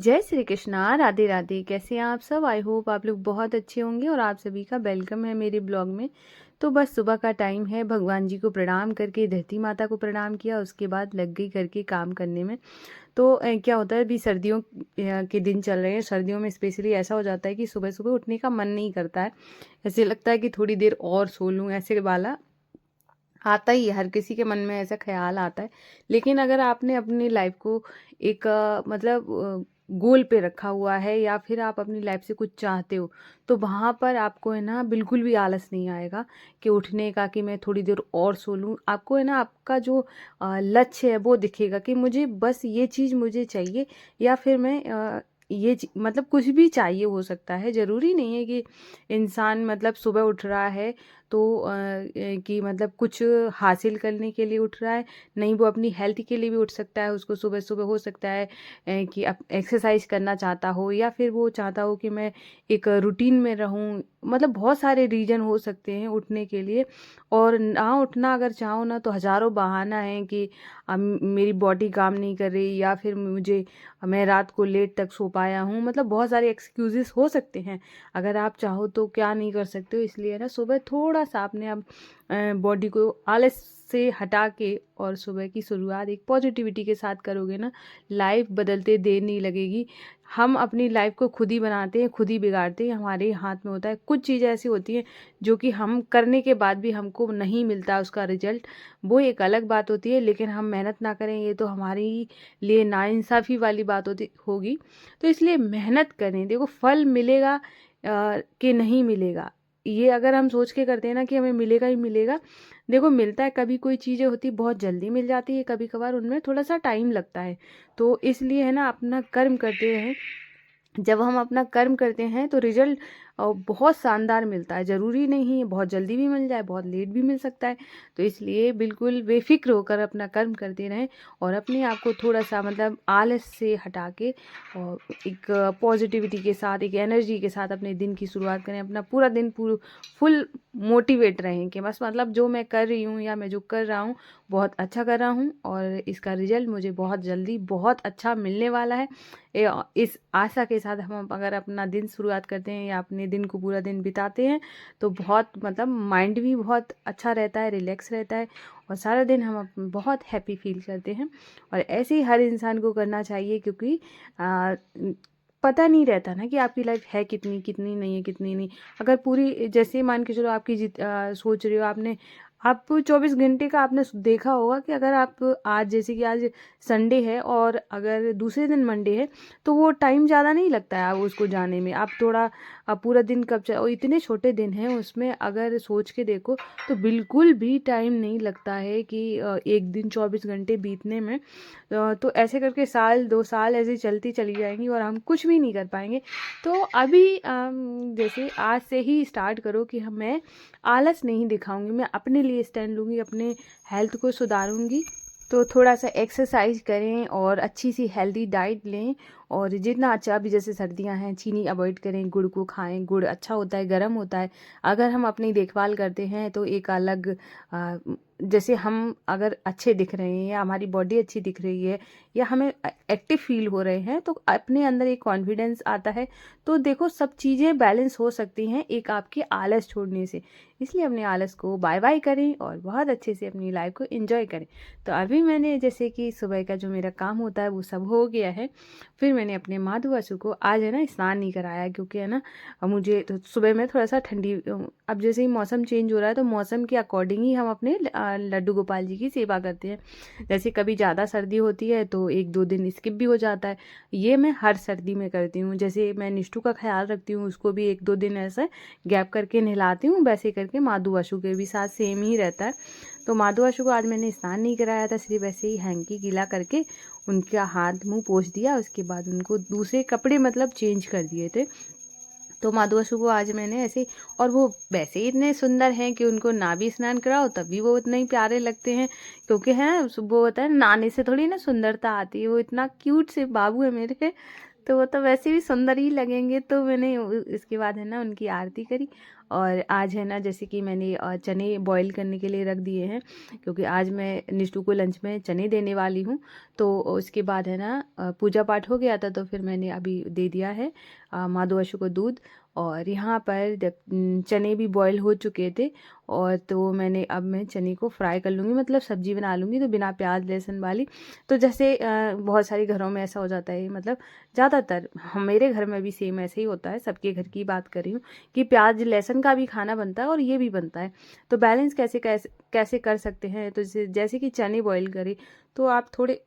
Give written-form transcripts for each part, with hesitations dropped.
जय श्री कृष्णा, राधे राधे। कैसे हैं आप सब? आई होप आप लोग बहुत अच्छे होंगे और आप सभी का वेलकम है मेरे ब्लॉग में। तो बस सुबह का टाइम है, भगवान जी को प्रणाम करके धरती माता को प्रणाम किया, उसके बाद लग गई करके काम करने में। तो क्या होता है, अभी सर्दियों के दिन चल रहे हैं। सर्दियों में स्पेशली ऐसा हो जाता है कि सुबह सुबह उठने का मन नहीं करता है। ऐसे लगता है कि थोड़ी देर और सो लूँ, ऐसे वाला आता ही है, हर किसी के मन में ऐसा ख्याल आता है। लेकिन अगर आपने अपनी लाइफ को एक गोल पे रखा हुआ है या फिर आप अपनी लाइफ से कुछ चाहते हो, तो वहाँ पर आपको है ना बिल्कुल भी आलस नहीं आएगा कि उठने का, कि मैं थोड़ी देर और सो लूँ। आपको है ना आपका जो लक्ष्य है वो दिखेगा कि मुझे बस ये चीज़ मुझे चाहिए, या फिर मैं मतलब कुछ भी चाहिए हो सकता है। ज़रूरी नहीं है कि इंसान मतलब सुबह उठ रहा है तो कि मतलब कुछ हासिल करने के लिए उठ रहा है। नहीं, वो अपनी हेल्थ के लिए भी उठ सकता है। उसको सुबह सुबह हो सकता है कि एक्सरसाइज करना चाहता हो, या फिर वो चाहता हो कि मैं एक रूटीन में रहूं। मतलब बहुत सारे रीजन हो सकते हैं उठने के लिए। और ना उठना अगर चाहो ना, तो हज़ारों बहाना है कि मेरी बॉडी काम नहीं कर रही, या फिर मैं रात को लेट तक सो पाया हूँ। मतलब बहुत सारे एक्सक्यूजेस हो सकते हैं। अगर आप चाहो तो क्या नहीं कर सकते हो। इसलिए ना सुबह थोड़ा सा अपने आप बॉडी को आलस से हटा के और सुबह की शुरुआत एक पॉजिटिविटी के साथ करोगे ना, लाइफ बदलते देर नहीं लगेगी। हम अपनी लाइफ को खुद ही बनाते हैं, खुद ही बिगाड़ते हैं, हमारे हाथ में होता है। कुछ चीज़ें ऐसी होती हैं जो कि हम करने के बाद भी हमको नहीं मिलता उसका रिजल्ट, वो एक अलग बात होती है। लेकिन हम मेहनत ना करें, ये तो हमारी लिए नाइंसाफ़ी वाली बात होगी। तो इसलिए मेहनत करें। देखो, फल मिलेगा कि नहीं मिलेगा, ये अगर हम सोच के करते हैं ना कि हमें मिलेगा ही मिलेगा, देखो मिलता है। कभी कोई चीज़ें होती बहुत जल्दी मिल जाती है, कभी कभार उनमें थोड़ा सा टाइम लगता है। तो इसलिए है ना, अपना कर्म करते रहें। जब हम अपना कर्म करते हैं तो रिजल्ट बहुत शानदार मिलता है। ज़रूरी नहीं है बहुत जल्दी भी मिल जाए, बहुत लेट भी मिल सकता है। तो इसलिए बिल्कुल बेफिक्र होकर अपना कर्म करते रहें, और अपने आप को थोड़ा सा मतलब आलस से हटा के और एक पॉजिटिविटी के साथ, एक एनर्जी के साथ अपने दिन की शुरुआत करें। अपना पूरा दिन फुल मोटिवेट रहें कि बस मतलब जो मैं कर रही हूँ या मैं जो कर रहा हूँ बहुत अच्छा कर रहा हूँ, और इसका रिजल्ट मुझे बहुत जल्दी बहुत अच्छा मिलने वाला है। इस आशा के साथ हम अगर अपना दिन शुरुआत करते हैं या अपने दिन को पूरा दिन बिताते हैं, तो बहुत मतलब माइंड भी बहुत अच्छा रहता है, रिलैक्स रहता है, और सारा दिन हम बहुत हैप्पी फील करते हैं। और ऐसे ही हर इंसान को करना चाहिए, क्योंकि पता नहीं रहता ना कि आपकी लाइफ है कितनी, कितनी नहीं है, कितनी नहीं। अगर पूरी, जैसे मान के चलो आपकी सोच रहे हो आपने, आप 24 घंटे का आपने देखा होगा कि अगर आप आज, जैसे कि आज संडे है और अगर दूसरे दिन मंडे है, तो वो टाइम ज़्यादा नहीं लगता है आप उसको जाने में। आप थोड़ा पूरा दिन कब और इतने छोटे दिन हैं उसमें अगर सोच के देखो, तो बिल्कुल भी टाइम नहीं लगता है कि एक दिन 24 घंटे बीतने में। तो ऐसे करके साल 2 साल ऐसे चलती चली जाएंगी और हम कुछ भी नहीं कर पाएंगे। तो अभी जैसे आज से ही स्टार्ट करो कि मैं आलस नहीं दिखाऊंगी, मैं अपने लिए स्टैंड लूँगी, अपने हेल्थ को सुधारूंगी। तो थोड़ा सा एक्सरसाइज करें और अच्छी सी हेल्दी डाइट लें। और जितना अच्छा, अभी जैसे सर्दियां हैं, चीनी अवॉइड करें, गुड़ को खाएं। गुड़ अच्छा होता है, गर्म होता है। अगर हम अपनी देखभाल करते हैं तो एक अलग जैसे हम अगर अच्छे दिख रहे हैं या हमारी बॉडी अच्छी दिख रही है या हमें एक्टिव फील हो रहे हैं, तो अपने अंदर एक कॉन्फिडेंस आता है। तो देखो, सब चीज़ें बैलेंस हो सकती हैं एक आपके आलस छोड़ने से। इसलिए अपने आलस को बाय बाय करें और बहुत अच्छे से अपनी लाइफ को एंजॉय करें। तो अभी मैंने जैसे कि सुबह का जो मेरा काम होता है वो सब हो गया है। फिर मैंने अपने माधु वासु को आज है ना स्नान नहीं कराया, क्योंकि है ना मुझे तो सुबह में थोड़ा सा ठंडी, अब जैसे ही मौसम चेंज हो रहा है तो मौसम के अकॉर्डिंग ही हम अपने लड्डू गोपाल जी की सेवा करते हैं। जैसे कभी ज़्यादा सर्दी होती है तो 1-2 दिन स्किप भी हो जाता है। ये मैं हर सर्दी में करती हूँ। जैसे मैं निष्ठू का ख्याल रखती हूँ, उसको भी 1-2 दिन ऐसे गैप करके नहलाती हूँ, वैसे करके माधु वासु के भी साथ सेम ही रहता है। तो माधु वासु को आज मैंने स्नान नहीं कराया था, सिर्फ ऐसे ही हैंकी गीला करके उनका हाथ मुंह पोंछ दिया। उसके बाद उनको दूसरे कपड़े मतलब चेंज कर दिए थे। तो माधु वासु को आज मैंने ऐसे, और वो वैसे ही इतने सुंदर हैं कि उनको ना भी स्नान कराओ तब भी वो इतने ही प्यारे लगते हैं। क्योंकि है ना, वो होता है नहाने से थोड़ी ना सुंदरता आती है। वो इतना क्यूट से बाबू है मेरे। तो वो तो वैसे भी सुंदर ही लगेंगे। तो मैंने इसके बाद है ना उनकी आरती करी। और आज है ना जैसे कि मैंने चने बॉईल करने के लिए रख दिए हैं, क्योंकि आज मैं निष्ठू को लंच में चने देने वाली हूँ। तो उसके बाद है ना पूजा पाठ हो गया था, तो फिर मैंने अभी दे दिया है माधु अशु को दूध। और यहाँ पर जब चने भी बॉईल हो चुके थे, और तो मैंने अब मैं चने को फ्राई कर लूँगी, मतलब सब्जी बना लूँगी, तो बिना प्याज लहसुन वाली। तो जैसे बहुत सारे घरों में ऐसा हो जाता है, मतलब ज़्यादातर मेरे घर में भी सेम ऐसे ही होता है, सबके घर की बात कर रही हूँ, कि प्याज लहसुन का भी खाना बनता है और ये भी बनता है। तो बैलेंस कैसे कैसे कैसे कर सकते हैं, तो जैसे कि चने बॉईल करें, तो आप थोड़े,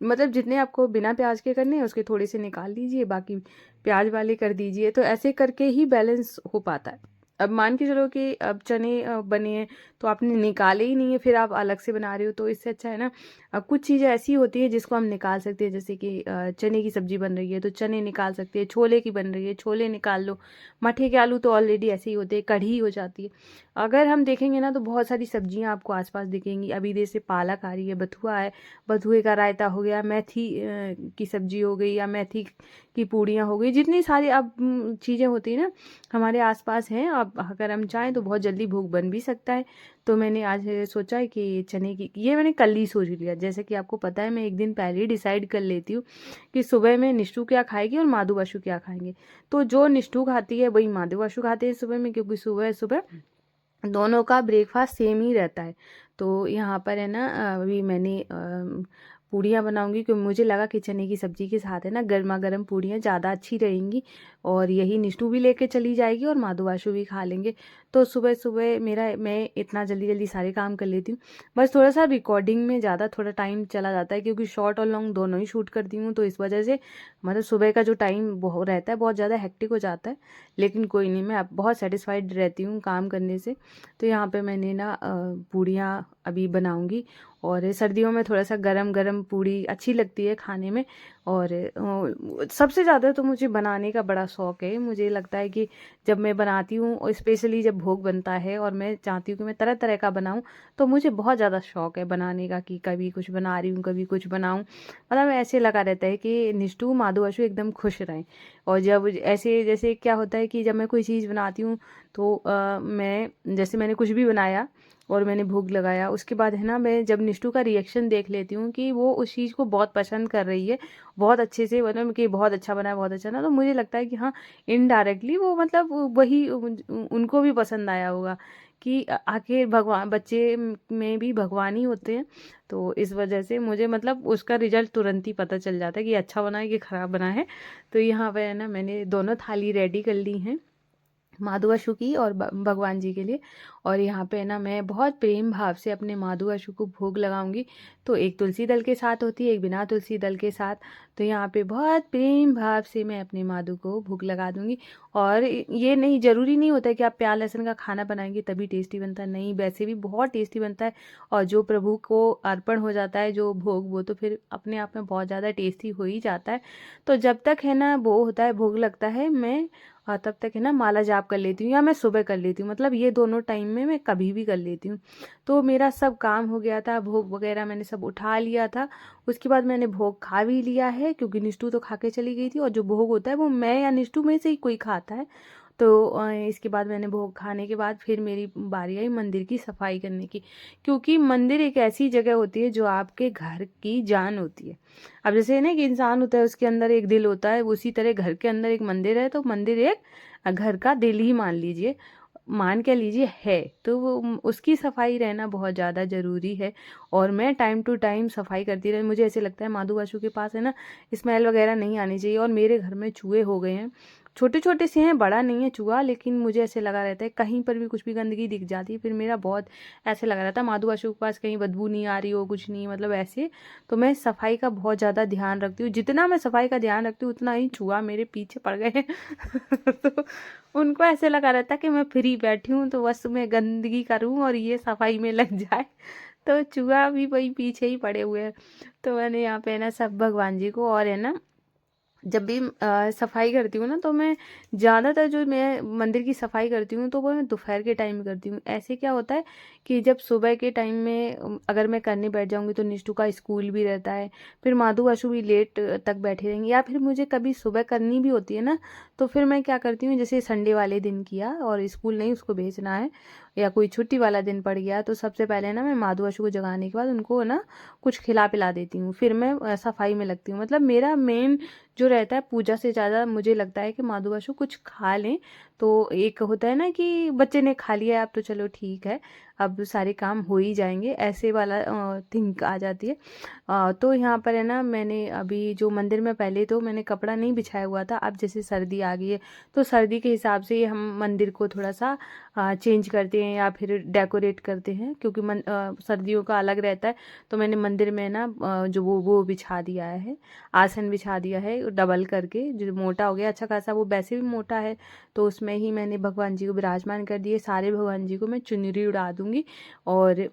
मतलब जितने आपको बिना प्याज के करने हैं उसके थोड़े से निकाल लीजिए, बाकी प्याज वाले कर दीजिए। तो ऐसे करके ही बैलेंस हो पाता है। अब मान के चलो कि अब चने बने हैं, तो आपने निकाले ही नहीं है, फिर आप अलग से बना रहे हो, तो इससे अच्छा है ना कुछ चीज़ें ऐसी होती है जिसको हम निकाल सकते हैं। जैसे कि चने की सब्ज़ी बन रही है तो चने निकाल सकते हैं, छोले की बन रही है छोले निकाल लो, मठे के आलू तो ऑलरेडी ऐसे ही होते हैं, कढ़ी हो जाती है। अगर हम देखेंगे ना तो बहुत सारी सब्जियां आपको आसपास दिखेंगी। अभी जैसे पालक आ रही है, बथुआ है, बथुए का रायता हो गया, मेथी की सब्जी हो गई, या मेथी की पूड़ियाँ हो गई, जितनी सारी अब चीज़ें होती हैं ना हमारे आसपास हैं। अब अगर हम चाहें तो बहुत जल्दी भोग बन भी सकता है। तो मैंने आज सोचा है कि चने की, ये मैंने कल ही सोच लिया। जैसे कि आपको पता है मैं एक दिन पहले ही डिसाइड कर लेती हूँ कि सुबह में निष्ठू क्या खाएगी और माधु वाशु क्या खाएंगे। तो जो निष्ठू खाती है वही माधु वाशु खाते हैं सुबह में, क्योंकि सुबह सुबह दोनों का ब्रेकफास्ट सेम ही रहता है। तो यहाँ पर है ना अभी मैंने पूड़ियाँ बनाऊंगी, क्योंकि मुझे लगा कि चने की सब्ज़ी के साथ है ना गर्मा गर्म पूड़ियाँ ज़्यादा अच्छी रहेंगी, और यही निष्ठू भी लेके चली जाएगी और माधु वाशु भी खा लेंगे। तो सुबह सुबह मैं इतना जल्दी जल्दी सारे काम कर लेती हूँ। बस थोड़ा सा रिकॉर्डिंग में ज़्यादा थोड़ा टाइम चला जाता है, क्योंकि शॉर्ट और लॉन्ग दोनों ही शूट करती हूँ, तो इस वजह से मतलब सुबह का जो टाइम बहुत रहता है बहुत ज़्यादा हेक्टिक हो जाता है। लेकिन कोई नहीं, मैं अब बहुत सेटिस्फाइड रहती हूँ काम करने से। तो यहाँ पे मैंने ना पूड़ियाँ अभी बनाऊंगी, और सर्दियों में थोड़ा सा गरम गरम पूड़ी अच्छी लगती है खाने में। और सबसे ज़्यादा तो मुझे बनाने का बड़ा शौक़ है। मुझे लगता है कि जब मैं बनाती हूँ, और स्पेशली जब भोग बनता है और मैं चाहती हूँ कि मैं तरह तरह का बनाऊँ, तो मुझे बहुत ज़्यादा शौक़ है बनाने का, कि कभी कुछ बना रही हूँ कभी कुछ बनाऊँ। मतलब ऐसे लगा रहता है कि निष्ठू माधु अशु एकदम खुश रहें। और जब ऐसे जैसे क्या होता है कि जब मैं कोई चीज़ बनाती हूँ, तो मैं जैसे मैंने कुछ भी बनाया और मैंने भोग लगाया, उसके बाद है ना मैं जब निष्ठू का रिएक्शन देख लेती हूँ कि वो उस चीज़ को बहुत पसंद कर रही है, बहुत अच्छे से, मतलब कि बहुत अच्छा बना है बहुत अच्छा ना, तो मुझे लगता है कि हाँ इनडायरेक्टली वो मतलब वही उनको भी पसंद आया होगा, कि आखिर भगवान बच्चे में भी भगवान ही होते हैं। तो इस वजह से मुझे मतलब उसका रिजल्ट तुरंत ही पता चल जाता है कि अच्छा बना है कि ख़राब बना है। तो यहाँ पे है ना मैंने दोनों थाली रेडी कर ली हैं, माधु अशु की और भगवान जी के लिए। और यहाँ पे ना मैं बहुत प्रेम भाव से अपने माधु अशु को भोग लगाऊंगी। तो एक तुलसी दल के साथ होती है, एक बिना तुलसी दल के साथ। तो यहाँ पे बहुत प्रेम भाव से मैं अपने माधु को भोग लगा दूंगी। और ये नहीं, ज़रूरी नहीं होता है कि आप प्याज लहसुन का खाना बनाएंगे तभी टेस्टी बनता है, नहीं, वैसे भी बहुत टेस्टी बनता है। और जो प्रभु को अर्पण हो जाता है जो भोग, वो तो फिर अपने आप में बहुत ज़्यादा टेस्टी हो ही जाता है। तो जब तक है ना वो होता है, भोग लगता है, मैं तब तक है ना माला जाप कर लेती हूँ, या मैं सुबह कर लेती हूँ, मतलब ये दोनों टाइम में मैं कभी भी कर लेती हूँ। तो मेरा सब काम हो गया था, भोग वगैरह मैंने सब उठा लिया था। उसके बाद मैंने भोग खा भी लिया है, क्योंकि निष्ठू तो खा के चली गई थी, और जो भोग होता है वो मैं या निष्ठू में से ही कोई खाता है। तो इसके बाद मैंने भोग खाने के बाद फिर मेरी बारी आई मंदिर की सफाई करने की, क्योंकि मंदिर एक ऐसी जगह होती है जो आपके घर की जान होती है। अब जैसे ना कि इंसान होता है उसके अंदर एक दिल होता है, उसी तरह घर के अंदर एक मंदिर है, तो मंदिर एक घर का दिल ही मान लीजिए, मान के लीजिए है। तो वो उसकी सफाई रहना बहुत ज़्यादा ज़रूरी है। और मैं टाइम टू टाइम सफाई करती रही। मुझे ऐसे लगता है माधु वाशु के पास है ना स्मेल वगैरह नहीं आनी चाहिए। और मेरे घर में चूहे हो गए हैं, छोटे छोटे से हैं, बड़ा नहीं है चूहा, लेकिन मुझे ऐसे लगा रहता है कहीं पर भी कुछ भी गंदगी दिख जाती है, फिर मेरा बहुत ऐसे लगा रहता है माधु वाशु के पास कहीं बदबू नहीं आ रही हो, कुछ नहीं, मतलब ऐसे। तो मैं सफाई का बहुत ज़्यादा ध्यान रखती हूँ। जितना मैं सफाई का ध्यान रखती हूँ उतना ही चूहा मेरे पीछे पड़ गए हैं। तो उनको ऐसे लगा रहता है कि मैं फ्री बैठी हूँ तो बस मैं गंदगी करूँ और ये सफाई में लग जाए। तो चूहा भी वही पीछे ही पड़े हुए हैं। तो मैंने यहाँ पे ना सब भगवान जी को, और है ना जब भी सफाई करती हूँ ना, तो मैं ज़्यादातर जो मैं मंदिर की सफाई करती हूँ तो वो मैं दोपहर के टाइम करती हूँ। ऐसे क्या होता है कि जब सुबह के टाइम में अगर मैं करने बैठ जाऊँगी तो निष्ठू का स्कूल भी रहता है, फिर माधु आशु भी लेट तक बैठे रहेंगे, या फिर मुझे कभी सुबह करनी भी होती है ना, तो फिर मैं क्या करती हूँ, जैसे संडे वाले दिन किया और स्कूल नहीं उसको भेजना है, या कोई छुट्टी वाला दिन पड़ गया, तो सबसे पहले ना मैं माधु आशु को जगाने के बाद उनको ना कुछ खिला पिला देती हूँ, फिर मैं सफाई में लगती हूँ। मतलब मेरा मेन जो रहता है, पूजा से ज़्यादा मुझे लगता है कि माधु आशु कुछ खा लें। तो एक होता है ना कि बच्चे ने खा लिया अब तो चलो ठीक है, अब सारे काम हो ही जाएंगे, ऐसे वाला थिंक आ जाती है। तो यहाँ पर है ना, मैंने अभी जो मंदिर में पहले तो मैंने कपड़ा नहीं बिछाया हुआ था, अब जैसे सर्दी आ गई है तो सर्दी के हिसाब से हम मंदिर को थोड़ा सा चेंज करते हैं या फिर डेकोरेट करते हैं, क्योंकि सर्दियों का अलग रहता है। तो मैंने मंदिर में ना जो वो बिछा दिया है, आसन बिछा दिया है डबल करके, जो मोटा हो गया अच्छा खासा, वो वैसे भी मोटा है। तो उसमें ही मैंने भगवान जी को विराजमान कर दिए। सारे भगवान जी को मैं चुनरी उड़ा दूंगी, और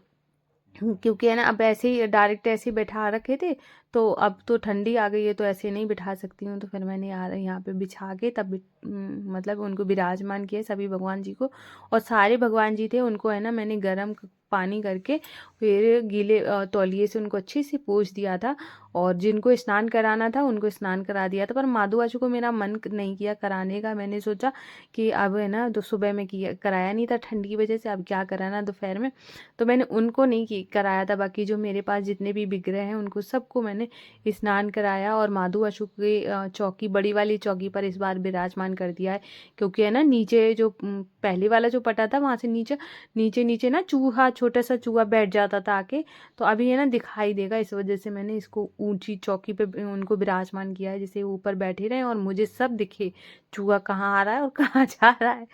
क्योंकि है ना अब ऐसे ही डायरेक्ट ऐसे ही बैठा रखे थे, तो अब तो ठंडी आ गई है तो ऐसे नहीं बिठा सकती हूँ, तो फिर मैंने यार यहाँ पे बिछा के तब मतलब उनको विराजमान किया सभी भगवान जी को। और सारे भगवान जी थे उनको है ना मैंने गर्म पानी करके फिर गीले तौलिए से उनको अच्छे से पोंछ दिया था, और जिनको स्नान कराना था उनको स्नान करा दिया था। पर माधु आशु को मेरा मन नहीं किया कराने का, मैंने सोचा कि अब है ना, तो सुबह में किया कराया नहीं था ठंड की वजह से, अब क्या कराना दोपहर में, तो मैंने उनको नहीं कराया था। बाकी जो मेरे पास जितने भी बिगड़े हैं उनको सबको मैंने स्नान कराया, और माधु आशु की चौकी, बड़ी वाली चौकी पर इस बार विराजमान कर दिया है, क्योंकि है ना नीचे जो पहले वाला जो पटा था वहाँ से नीचे नीचे नीचे ना चूहा, छोटा सा चूहा बैठ जाता था आके, तो अभी है ना दिखाई देगा, इस वजह से मैंने इसको ऊंची चौकी पे उनको विराजमान किया है, जिसे ऊपर बैठे रहे और मुझे सब दिखे चूहा कहाँ आ रहा है और कहाँ जा रहा है।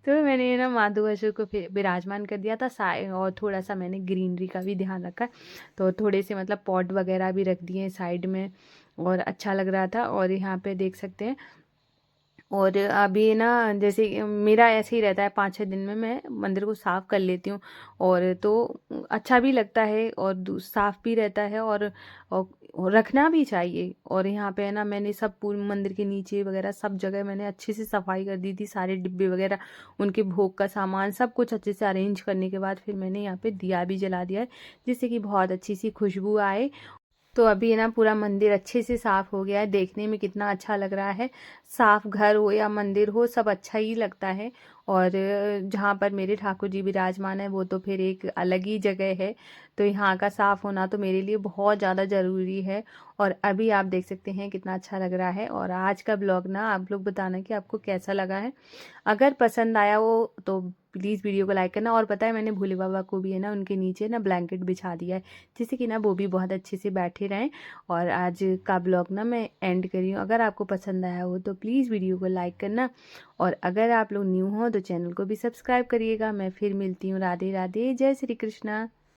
तो मैंने ना माधु आशु को फिर विराजमान कर दिया था और थोड़ा सा मैंने ग्रीनरी का भी ध्यान रखा, तो थोड़े से मतलब पॉट वगैरह भी रख दिए साइड में, और अच्छा लग रहा था। और यहाँ पे देख सकते हैं, और अभी ना जैसे मेरा ऐसे ही रहता है, 5-6 दिन में मैं मंदिर को साफ़ कर लेती हूँ, और तो अच्छा भी लगता है और साफ़ भी रहता है, और रखना भी चाहिए। और यहाँ पे है ना मैंने सब पूरे मंदिर के नीचे वगैरह सब जगह मैंने अच्छे से सफाई कर दी थी, सारे डिब्बे वगैरह, उनके भोग का सामान सब कुछ अच्छे से अरेंज करने के बाद फिर मैंने यहाँ पे दिया भी जला दिया है, जिससे कि बहुत अच्छी सी खुशबू आए। तो अभी है ना पूरा मंदिर अच्छे से साफ हो गया है, देखने में कितना अच्छा लग रहा है। साफ घर हो या मंदिर हो, सब अच्छा ही लगता है। और जहाँ पर मेरे ठाकुर जी विराजमान है वो तो फिर एक अलग ही जगह है, तो यहाँ का साफ होना तो मेरे लिए बहुत ज़्यादा ज़रूरी है। और अभी आप देख सकते हैं कितना अच्छा लग रहा है। और आज का ब्लॉग ना आप लोग बताना कि आपको कैसा लगा है। अगर पसंद आया हो तो प्लीज़ वीडियो को लाइक करना। और पता है मैंने भोले बाबा को भी है ना उनके नीचे ना ब्लैंकेट बिछा दिया है, जिससे कि ना वो भी बहुत अच्छे से बैठे रहें। और आज का ब्लॉग ना मैं एंड करी हूँ। अगर आपको पसंद आया हो तो प्लीज़ वीडियो को लाइक करना, और अगर आप लोग न्यू हो तो चैनल को भी सब्सक्राइब करिएगा। मैं फिर मिलती हूँ। राधे राधे, जय श्री कृष्णा।